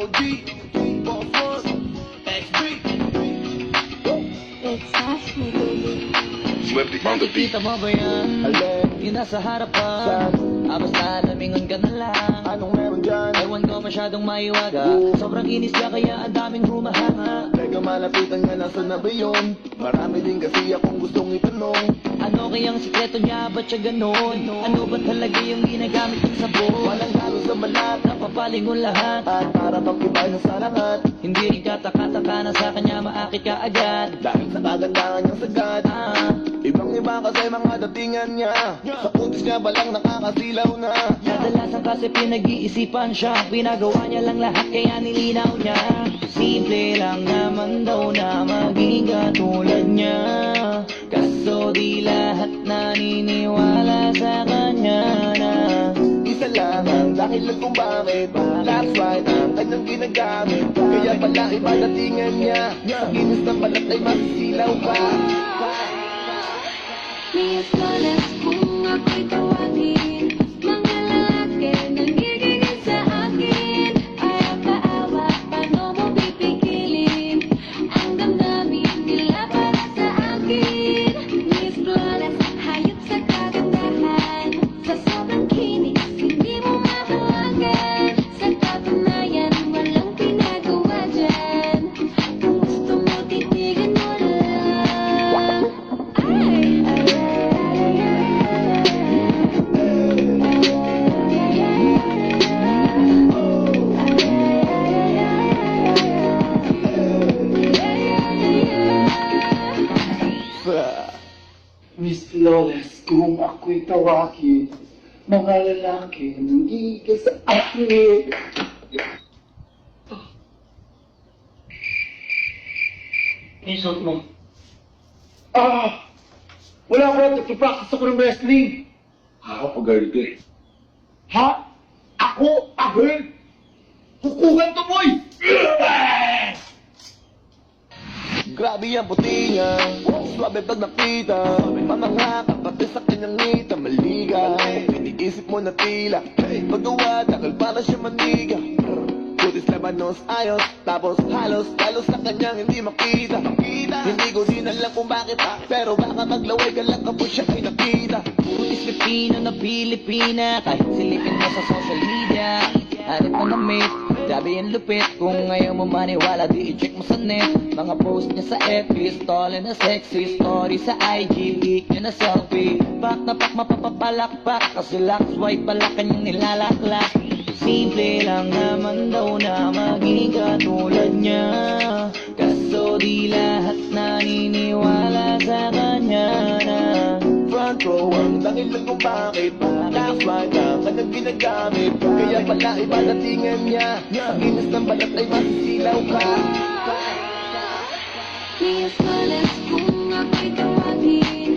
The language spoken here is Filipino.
Double D, Boss XB. It's Ashley, baby. Swifty on the beat. Nakikita mo ba yan? Yung nasa harapan. Basta lamingon ka na lang. Anong meron dyan? Ewan ko masyadong maiwaga. Sobrang inis ka kaya ang daming humahanga. Teka malapitan nga nasa na ba yun? Marami din kasi akong gustong itanong. Ano kayang sikreto niya? Ba't siya ganon? Ano ba talaga yung ginagamit ng sabon? Walang halo sa balat Napapalingon lahat. at para pagkibay sa lahat. Hindi rin kataka-taka na sa kanya maakit ka agad. Dahil sa kagandahan niyang sagad, ibang-iba kasi mga datingan niya. Sa putis niya ba lang nakakasilaw na? Kadalasan kasi pinag-iisipan siya. Pinagawa niya lang lahat kaya nilinaw niya. Simple lang naman daw na maging katulad niya. Kaso di lahat naniniwala sa kanya na Isa lang ang dahilan kung bakit last ride ang kanyang ginagamit. Kaya pala iba datingan niya. Sa kinis ng balat ay masisilaw pa. Miss Lolas, kung ako'y tawagin, mga lalaki nanggigigil sa akin. Ayaw kaawa, paano mo pipigilin ang damdamin nila para sa akin? Miss Lolas, hayop sa kagandahan, sa sobrang kinis, hindi mo mahawagan. Sa katunayan, walang pinagawa dyan. Kung gusto mo, titigan mo na lang. Miss Flawless, kung ako'y tawagin, mga lalaki nanggigil sa akin. Insult mo. Wala ko nagpa-practice ako ng wrestling. Ako pag-girl ko eh. Ha? Ako? Abel? Hukugan to, boy! Grabe ang puti niya, swabe pag nakita. Mamangha ka pati sa kanyang ngita, maliga. Iniisip mo na tila, paggawa takal para siya maniga. Kutis labanos ayos, tapos halos sa kanyang hindi makita. Hindi ko din alam kung bakit, pero baka maglaway ka lang kapag siya ay nakita. Putis Pilipino na Pilipina. Kahit silipin mo sa social media, hanip mo na mate, grabe yung lupit. Kung ngayon mo maniwala, di i-check mo sa net. Mga post niya sa FB, stolen na sexy story sa IG, leak niya na selfie. Pak na pak mapapapalakpak, kasi lax swipe pala kanyang nilalaklak. Simple lang naman daw na maging katulad niya. Kaso di lahat naniniwala sa kanya na Front row ang dahilan kung bakit last ride ang kanyang ginagamit. Kaya pala iba datingan niya. Ang inis ng balat ay masisilaw ka. Miss Lolas, kung ako'y tawagin,